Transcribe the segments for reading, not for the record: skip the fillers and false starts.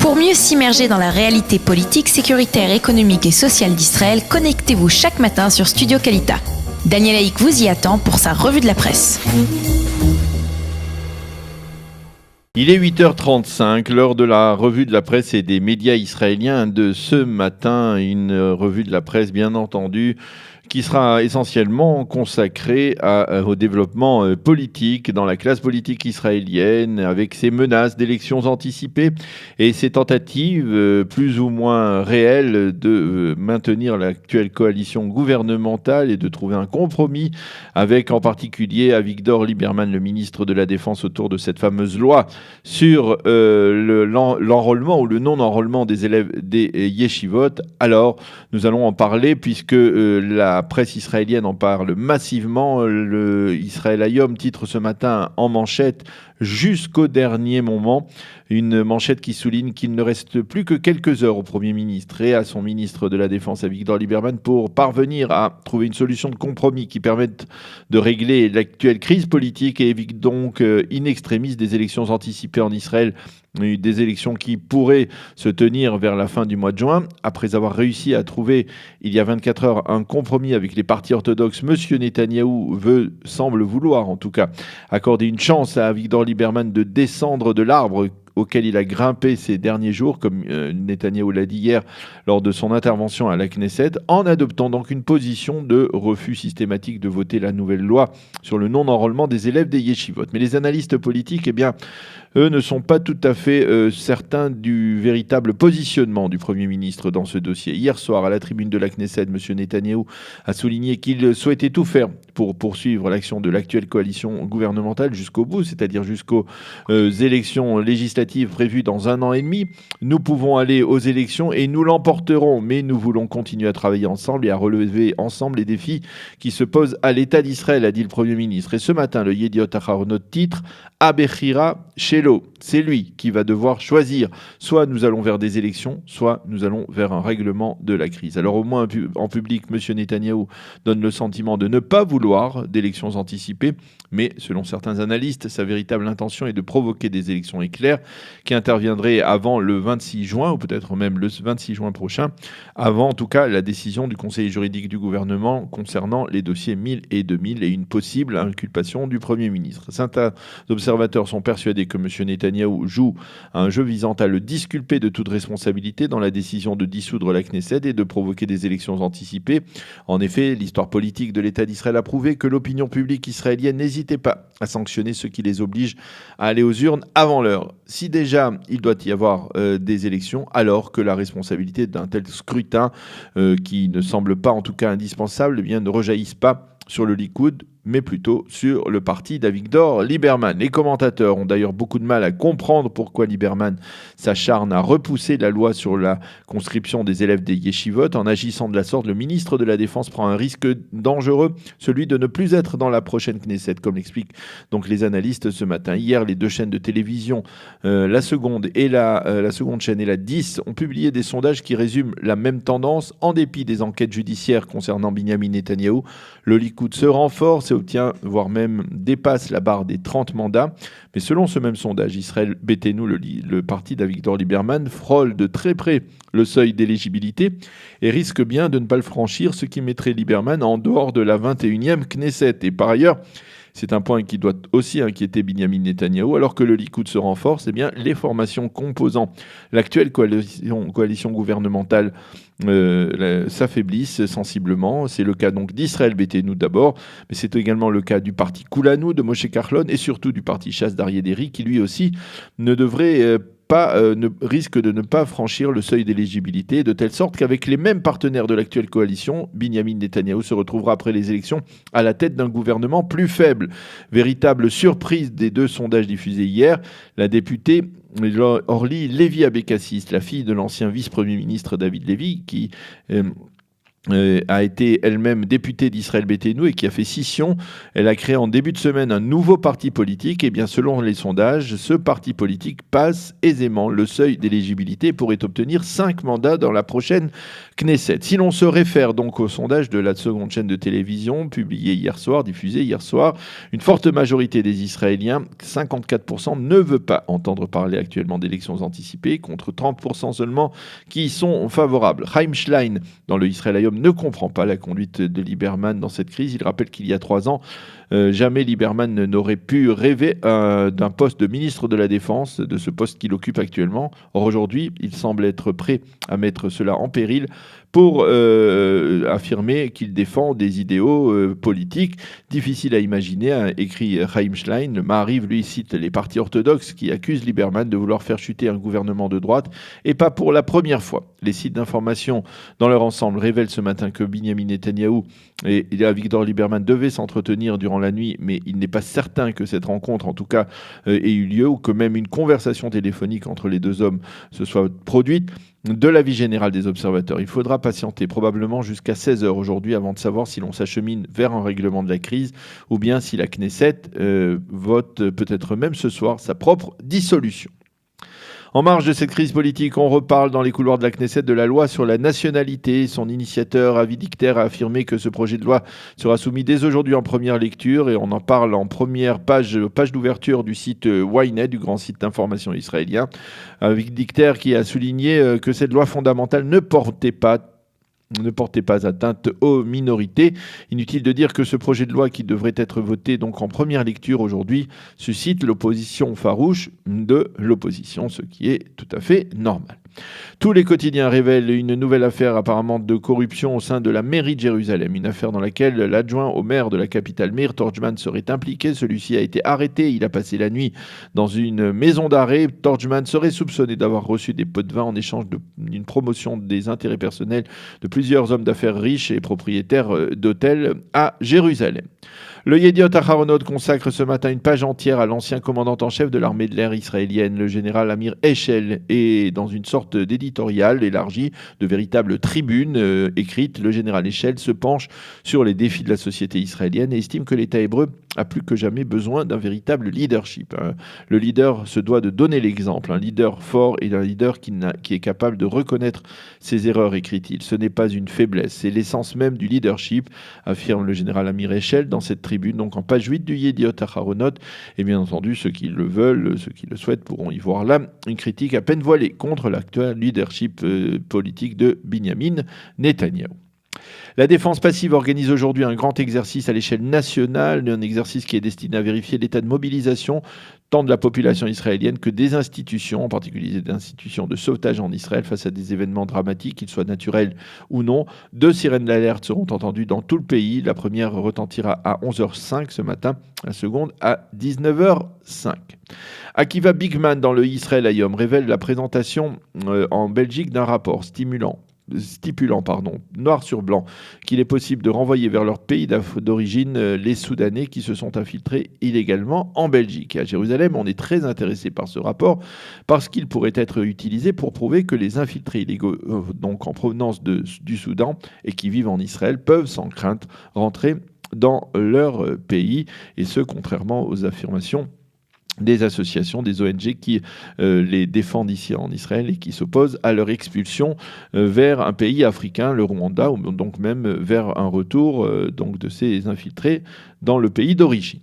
Pour mieux s'immerger dans la réalité politique, sécuritaire, économique et sociale d'Israël, connectez-vous chaque matin sur Studio Kalita. Daniel Haïk vous y attend pour sa revue de la presse. Il est 8h35, l'heure de la revue de la presse et des médias israéliens de ce matin. Une revue de la presse, bien entendu, qui sera essentiellement consacrée au développement politique dans la classe politique israélienne, avec ses menaces d'élections anticipées et ses tentatives plus ou moins réelles de maintenir l'actuelle coalition gouvernementale et de trouver un compromis avec en particulier Avigdor Lieberman, le ministre de la Défense, autour de cette fameuse loi sur l'enrôlement ou le non-enrôlement des élèves des yeshivot. Alors, nous allons en parler puisque la presse israélienne en parle massivement. Le Israël Hayom titre ce matin en manchette jusqu'au dernier moment, une manchette qui souligne qu'il ne reste plus que quelques heures au Premier ministre et à son ministre de la Défense, Avigdor Lieberman, pour parvenir à trouver une solution de compromis qui permette de régler l'actuelle crise politique et évite donc in extremis des élections anticipées en Israël, des élections qui pourraient se tenir vers la fin du mois de juin. Après avoir réussi à trouver, il y a 24 heures, un compromis avec les partis orthodoxes, M. Netanyahou semble vouloir, en tout cas, accorder une chance à Avigdor Lieberman de descendre de l'arbre auquel il a grimpé ces derniers jours, comme Netanyahou l'a dit hier lors de son intervention à la Knesset, en adoptant donc une position de refus systématique de voter la nouvelle loi sur le non-enrôlement des élèves des yeshivot. Mais les analystes politiques, eux ne sont pas tout à fait certains du véritable positionnement du Premier ministre dans ce dossier. Hier soir, à la tribune de la Knesset, M. Netanyahou a souligné qu'il souhaitait tout faire pour poursuivre l'action de l'actuelle coalition gouvernementale jusqu'au bout, c'est-à-dire jusqu'aux élections législatives prévues dans 1 an et demi. Nous pouvons aller aux élections et nous l'emporterons, mais nous voulons continuer à travailler ensemble et à relever ensemble les défis qui se posent à l'État d'Israël, a dit le Premier ministre. Et ce matin, le Yediot Aharonot titre « Abechira Shelo ». C'est lui qui va devoir choisir. Soit nous allons vers des élections, soit nous allons vers un règlement de la crise. Alors au moins en public, M. Netanyahou donne le sentiment de ne pas vouloir d'élections anticipées, mais selon certains analystes, sa véritable intention est de provoquer des élections éclairs qui interviendraient avant le 26 juin, ou peut-être même le 26 juin prochain, avant en tout cas la décision du Conseil juridique du gouvernement concernant les dossiers 1000 et 2000 et une possible inculpation du Premier ministre. Certains observateurs sont persuadés que M. Netanyahou joue à un jeu visant à le disculper de toute responsabilité dans la décision de dissoudre la Knesset et de provoquer des élections anticipées. En effet, l'histoire politique de l'État d'Israël a prouvé que l'opinion publique israélienne n'hésitait pas à sanctionner ceux qui les obligent à aller aux urnes avant l'heure. Si déjà il doit y avoir des élections, alors que la responsabilité d'un tel scrutin, qui ne semble pas en tout cas indispensable, eh bien, ne rejaillisse pas sur le Likoud, mais plutôt sur le parti d'Avigdor Lieberman. Les commentateurs ont d'ailleurs beaucoup de mal à comprendre pourquoi Lieberman s'acharne à repousser la loi sur la conscription des élèves des yeshivot. En agissant de la sorte, le ministre de la Défense prend un risque dangereux, celui de ne plus être dans la prochaine Knesset, comme l'expliquent donc les analystes ce matin. Hier, les deux chaînes de télévision, la seconde chaîne et la 10, ont publié des sondages qui résument la même tendance. En dépit des enquêtes judiciaires concernant Binyamin Netanyahou, le Likoud se renforce et obtient, voire même dépasse la barre des 30 mandats. Mais selon ce même sondage, Israël Beiteinu, le parti d'Avigdor Lieberman, frôle de très près le seuil d'éligibilité et risque bien de ne pas le franchir, ce qui mettrait Lieberman en dehors de la 21e Knesset. Et par ailleurs, c'est un point qui doit aussi inquiéter Binyamin Netanyahou. Alors que le Likoud se renforce, eh bien, les formations composant l'actuelle coalition gouvernementale s'affaiblissent sensiblement. C'est le cas donc d'Israël Beiteinu d'abord, mais c'est également le cas du parti Kulanu de Moshe Kahlon et surtout du parti Shas d'Aryeh Deri, qui lui aussi risque de ne pas franchir le seuil d'éligibilité, de telle sorte qu'avec les mêmes partenaires de l'actuelle coalition, Binyamin Netanyahou se retrouvera après les élections à la tête d'un gouvernement plus faible. Véritable surprise des deux sondages diffusés hier, la députée Orly Lévy Abécassis, la fille de l'ancien vice-premier ministre David Lévy, qui a été elle-même députée d'Israël Beiteinu et qui a fait scission. Elle a créé en début de semaine un nouveau parti politique. Et bien, selon les sondages, ce parti politique passe aisément le seuil d'éligibilité et pourrait obtenir 5 mandats dans la prochaine Knesset. Si l'on se réfère donc au sondage de la seconde chaîne de télévision diffusé hier soir, une forte majorité des Israéliens, 54%, ne veut pas entendre parler actuellement d'élections anticipées, contre 30% seulement qui y sont favorables. Chaim Schlein, dans le Israël Hayom, ne comprend pas la conduite de Lieberman dans cette crise. Il rappelle qu'il y a 3 ans, jamais Lieberman n'aurait pu rêver d'un poste de ministre de la Défense, de ce poste qu'il occupe actuellement. Or aujourd'hui, il semble être prêt à mettre cela en péril pour affirmer qu'il défend des idéaux politiques. Difficile à imaginer, a écrit Chaim Schlein. Le Maariv, lui, cite les partis orthodoxes qui accusent Lieberman de vouloir faire chuter un gouvernement de droite, et pas pour la première fois. Les sites d'information, dans leur ensemble, révèlent ce matin que Binyamin Netanyahou et Avigdor Lieberman devaient s'entretenir durant la nuit, mais il n'est pas certain que cette rencontre, en tout cas, ait eu lieu, ou que même une conversation téléphonique entre les deux hommes se soit produite. De l'avis général des observateurs, il faudra patienter probablement jusqu'à 16h aujourd'hui avant de savoir si l'on s'achemine vers un règlement de la crise ou bien si la Knesset vote peut-être même ce soir sa propre dissolution. En marge de cette crise politique, on reparle dans les couloirs de la Knesset de la loi sur la nationalité. Son initiateur, Avi Dichter, a affirmé que ce projet de loi sera soumis dès aujourd'hui en première lecture, et on en parle en première page d'ouverture du site Ynet, du grand site d'information israélien. Avi Dichter qui a souligné que cette loi fondamentale ne portait pas atteinte aux minorités. Inutile de dire que ce projet de loi, qui devrait être voté donc en première lecture aujourd'hui, suscite l'opposition farouche de l'opposition, ce qui est tout à fait normal. Tous les quotidiens révèlent une nouvelle affaire apparemment de corruption au sein de la mairie de Jérusalem, une affaire dans laquelle l'adjoint au maire de la capitale, Meir Torjman, serait impliqué. Celui-ci a été arrêté, il a passé la nuit dans une maison d'arrêt. Torjman serait soupçonné d'avoir reçu des pots de vin en échange d'une promotion des intérêts personnels de plusieurs hommes d'affaires riches et propriétaires d'hôtels à Jérusalem. Le Yediot Aharonot consacre ce matin une page entière à l'ancien commandant en chef de l'armée de l'air israélienne, le général Amir Eshel, et dans une sorte d'éditorial élargi, de véritables tribunes écrites, le général Eshel se penche sur les défis de la société israélienne et estime que l'État hébreu a plus que jamais besoin d'un véritable leadership. Le leader se doit de donner l'exemple, un leader fort et un leader qui est capable de reconnaître ses erreurs, écrit-il. Ce n'est pas une faiblesse, c'est l'essence même du leadership, affirme le général Amir Eshel dans cette tribune, donc en page 8 du Yediot Aharonot. Et bien entendu, ceux qui le veulent, ceux qui le souhaitent pourront y voir là une critique à peine voilée contre l'actuel leadership politique de Binyamin Netanyahou. La défense passive organise aujourd'hui un grand exercice à l'échelle nationale, un exercice qui est destiné à vérifier l'état de mobilisation tant de la population israélienne que des institutions, en particulier des institutions de sauvetage en Israël face à des événements dramatiques, qu'ils soient naturels ou non. 2 sirènes d'alerte seront entendues dans tout le pays. La première retentira à 11h05 ce matin, la seconde à 19h05. Akiva Bigman dans le Israël Hayom révèle la présentation en Belgique d'un rapport stipulant noir sur blanc qu'il est possible de renvoyer vers leur pays d'origine les Soudanais qui se sont infiltrés illégalement en Belgique. Et à Jérusalem, on est très intéressé par ce rapport parce qu'il pourrait être utilisé pour prouver que les infiltrés illégaux, donc en provenance du Soudan et qui vivent en Israël, peuvent sans crainte rentrer dans leur pays, et ce, contrairement aux affirmations des associations, des ONG qui les défendent ici en Israël et qui s'opposent à leur expulsion vers un pays africain, le Rwanda, ou donc même vers un retour donc de ces infiltrés dans le pays d'origine.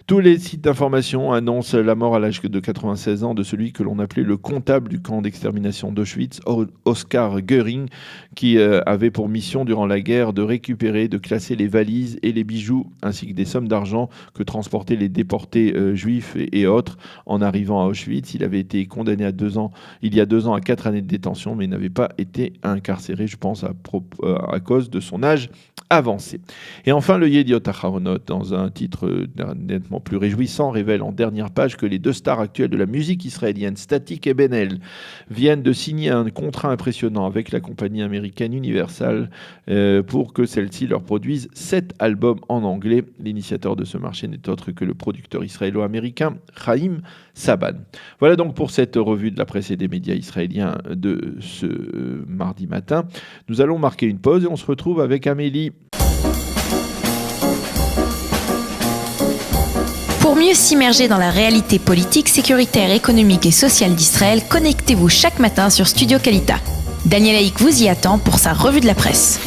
Tous les sites d'information annoncent la mort à l'âge de 96 ans de celui que l'on appelait le comptable du camp d'extermination d'Auschwitz, Oskar Göring, qui avait pour mission durant la guerre de récupérer, de classer les valises et les bijoux, ainsi que des sommes d'argent que transportaient les déportés juifs et autres en arrivant à Auschwitz. Il avait été condamné il y a 2 ans à 4 années de détention, mais n'avait pas été incarcéré, je pense, à cause de son âge avancé. Et enfin, le Yediot Aharonot, dans un titre nettement plus réjouissant, révèle en dernière page que les 2 stars actuelles de la musique israélienne, Statik et Ben El, viennent de signer un contrat impressionnant avec la compagnie américaine américaine Universal pour que celle-ci leur produise 7 albums en anglais. L'initiateur de ce marché n'est autre que le producteur israélo-américain Chaim Saban. Voilà donc pour cette revue de la presse et des médias israéliens de ce mardi matin. Nous allons marquer une pause et on se retrouve avec Amélie. Pour mieux s'immerger dans la réalité politique, sécuritaire, économique et sociale d'Israël, connectez-vous chaque matin sur Studio Kalita. Daniel Haïk vous y attend pour sa revue de la presse.